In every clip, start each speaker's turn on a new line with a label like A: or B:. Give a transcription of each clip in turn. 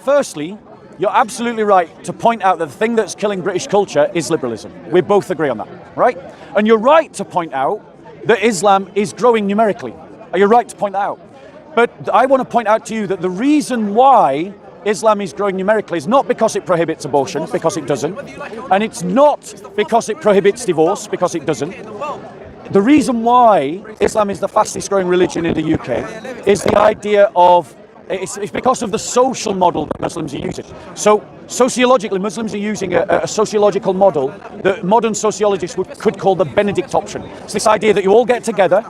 A: Firstly, you're absolutely right to point out that the thing that's killing British culture is liberalism. We both agree on that, right? And you're right to point out that Islam is growing numerically. You're right to point that out. But I want to point out to you that the reason why Islam is growing numerically is not because it prohibits abortion, because it doesn't. And it's not because it prohibits divorce, because it doesn't. The reason why Islam is the fastest growing religion in the UK is the idea of it's because of the social model that Muslims are using. So sociologically, Muslims are using a sociological model that modern sociologists could call the Benedict option. It's this idea that you all get together,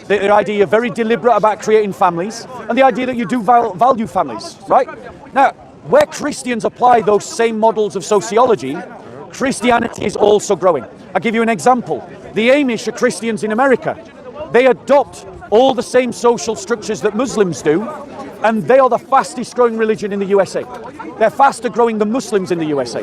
A: the idea you're very deliberate about creating families, and the idea that you do value families, right? Now, where Christians apply those same models of sociology, Christianity is also growing. I'll give you an example. The Amish are Christians in America. They adopt all the same social structures that Muslims do, and they are the fastest growing religion in the USA. They're faster growing than Muslims in the USA.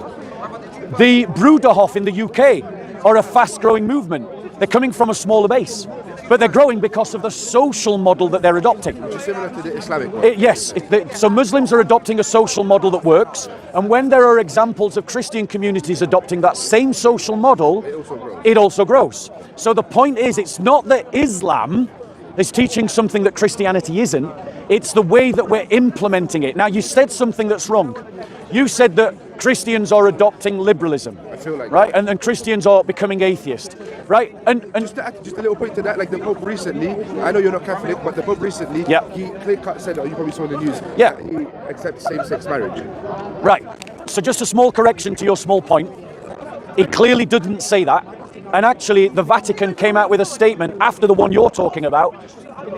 A: The Bruderhof in the UK are a fast growing movement. They're coming from a smaller base, but they're growing because of the social model that they're adopting.
B: Which is similar to the Islamic one.
A: So Muslims are adopting a social model that works, and when there are examples of Christian communities adopting that same social model, it also grows. So the point is, it's not that Islam is teaching something that Christianity isn't, it's the way that we're implementing it. Now, you said something that's wrong. You said that Christians are adopting liberalism,
B: I feel like
A: right? And Christians are becoming atheist, right? And
B: just a little point to that, like the Pope recently, I know you're not Catholic, but the Pope recently, he clear-cut said, you probably saw in the news, that he accepts same-sex marriage.
A: Right. So just a small correction to your small point. He clearly didn't say that. And actually, the Vatican came out with a statement after the one you're talking about,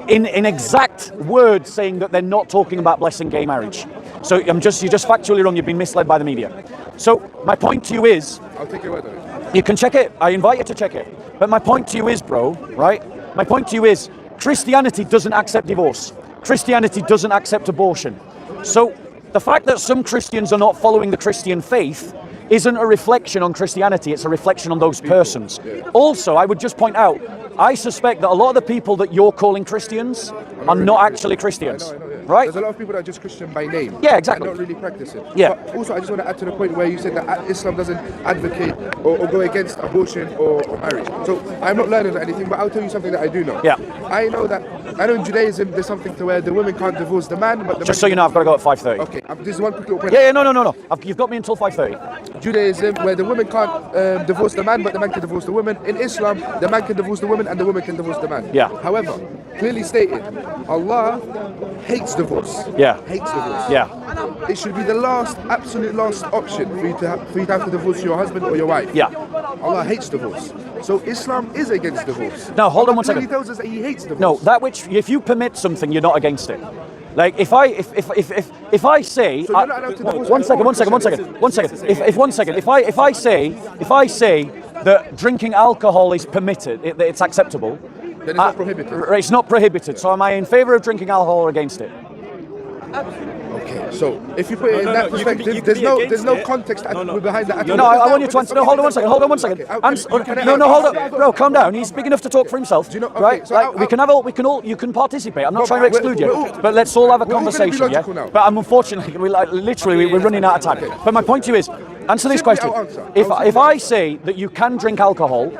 A: in exact words saying that they're not talking about blessing gay marriage. So you're just factually wrong. You've been misled by the media. So my point to you is,
B: I'll take your word on it.
A: You can check it. I invite you to check it. But my point to you is, bro, right? My point to you is, Christianity doesn't accept divorce. Christianity doesn't accept abortion. So the fact that some Christians are not following the Christian faith isn't a reflection on Christianity, it's a reflection on those persons. Also, I would just point out, I suspect that a lot of the people that you're calling Christians are not actually Christians, right?
B: There's a lot of people that are just Christian by name.
A: Yeah, exactly.
B: And not really practice it.
A: Yeah.
B: But also, I just want to add to the point where you said that Islam doesn't advocate or go against abortion or marriage. So I'm not learning anything, but I'll tell you something that I do know.
A: Yeah.
B: I know in Judaism there's something to where the women can't divorce the man, but the
A: Just so you know, I've got to go at 5:30.
B: Okay, this is one quick little point.
A: Yeah, no. You've got me until 5:30.
B: Judaism, where the woman can't divorce the man, but the man can divorce the woman. In Islam, the man can divorce the woman and the woman can divorce the man.
A: Yeah.
B: However, clearly stated, Allah hates divorce.
A: Yeah.
B: Hates divorce.
A: Yeah.
B: It should be the absolute last option for you to have to divorce your husband or your wife.
A: Yeah.
B: Allah hates divorce. So Islam is against divorce.
A: Now, hold on one
B: Allah
A: second.
B: clearly tells us that He hates divorce.
A: No, that which, if you permit something, you're not against it. Like if I say,
B: So you're not allowed to divorce
A: one second. If I say that drinking alcohol is permitted, it's acceptable.
B: Then it's not prohibited.
A: It's not prohibited. So am I in favour of drinking alcohol or against it?
B: Okay, so if you put it in that perspective, there's no context behind that.
A: No, I want you to answer. No, hold on one second. No, hold on, bro. Calm down. He's big enough to talk for himself, right?
B: So
A: like you can participate. I'm not trying to exclude you, but let's all have a conversation, yeah? But unfortunately, we're running out of time. But my point to you is, answer this question. If I say that you can drink alcohol,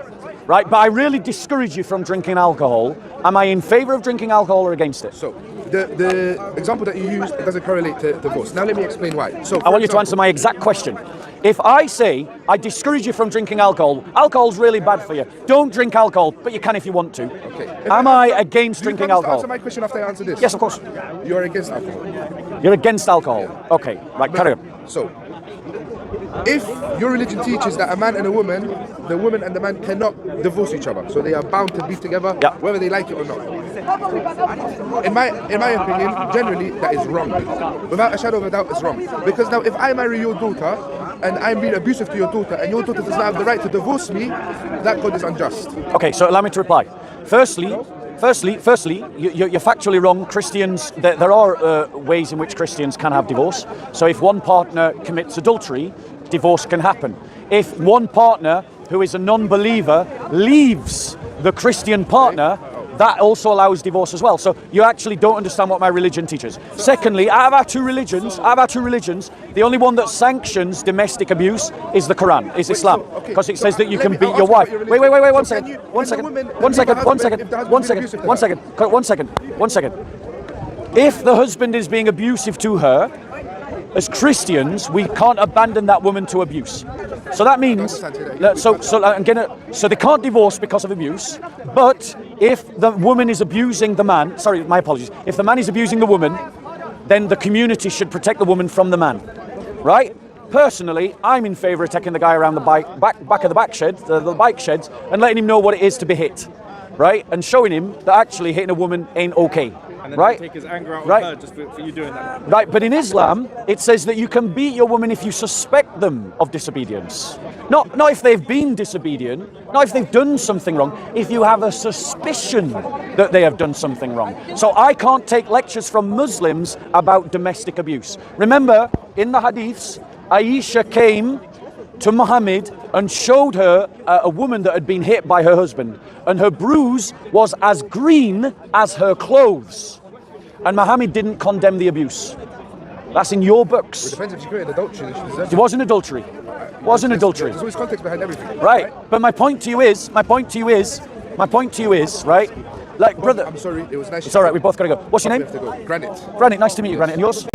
A: right, but I really discourage you from drinking alcohol, am I in favour of drinking alcohol or against it?
B: So the example that you used, it doesn't correlate to divorce. Now let me explain why. So
A: I want you to answer my exact question. If I say I discourage you from drinking alcohol, alcohol's really bad for you. Don't drink alcohol, but you can if you want to.
B: Okay.
A: Am I against drinking alcohol?
B: Answer my question after I answer this.
A: Yes, of course.
B: You're against alcohol.
A: You're against alcohol. Okay, right, carry on.
B: So if your religion teaches that a man and a woman, the woman and the man cannot divorce each other, so they are bound to be together, whether they like it or not. In my opinion, generally that is wrong. Without a shadow of a doubt, it's wrong. Because now, if I marry your daughter and I'm being abusive to your daughter, and your daughter does not have the right to divorce me, that God is unjust.
A: Okay, so allow me to reply. Firstly, you're factually wrong. Christians, there are ways in which Christians can have divorce. So if one partner commits adultery, divorce can happen. If one partner who is a non-believer leaves the Christian partner, that also allows divorce as well. So you actually don't understand what my religion teaches. Secondly, out of our two religions, the only one that sanctions domestic abuse is the Quran, is Islam, because it says that you can beat your wife. Wait, one second. If the husband is being abusive to her, as Christians, we can't abandon that woman to abuse. So that means, so they can't divorce because of abuse, but if the woman is abusing the man, sorry, my apologies, if the man is abusing the woman, then the community should protect the woman from the man, right? Personally, I'm in favour of taking the guy around the back of the bike sheds, and letting him know what it is to be hit, right? And showing him that actually hitting a woman ain't okay.
C: And then
A: right?
C: Take his anger out on her just for you doing that.
A: Right, but in Islam, it says that you can beat your woman if you suspect them of disobedience. Not if they've been disobedient, not if they've done something wrong, if you have a suspicion that they have done something wrong. So I can't take lectures from Muslims about domestic abuse. Remember, in the hadiths, Aisha came to Muhammad and showed her a woman that had been hit by her husband, and her bruise was as green as her clothes. And Muhammad didn't condemn the abuse. That's in your books.
B: It depends if she committed adultery.
A: It wasn't adultery. It wasn't adultery.
B: There's always context behind everything.
A: Right. But my point to you is, right? Like, brother.
B: I'm sorry, it was nice.
A: It's all right, we both got to go. What's your name?
B: We have to go. Granite.
A: Granite, nice to meet you, Granite. And yours?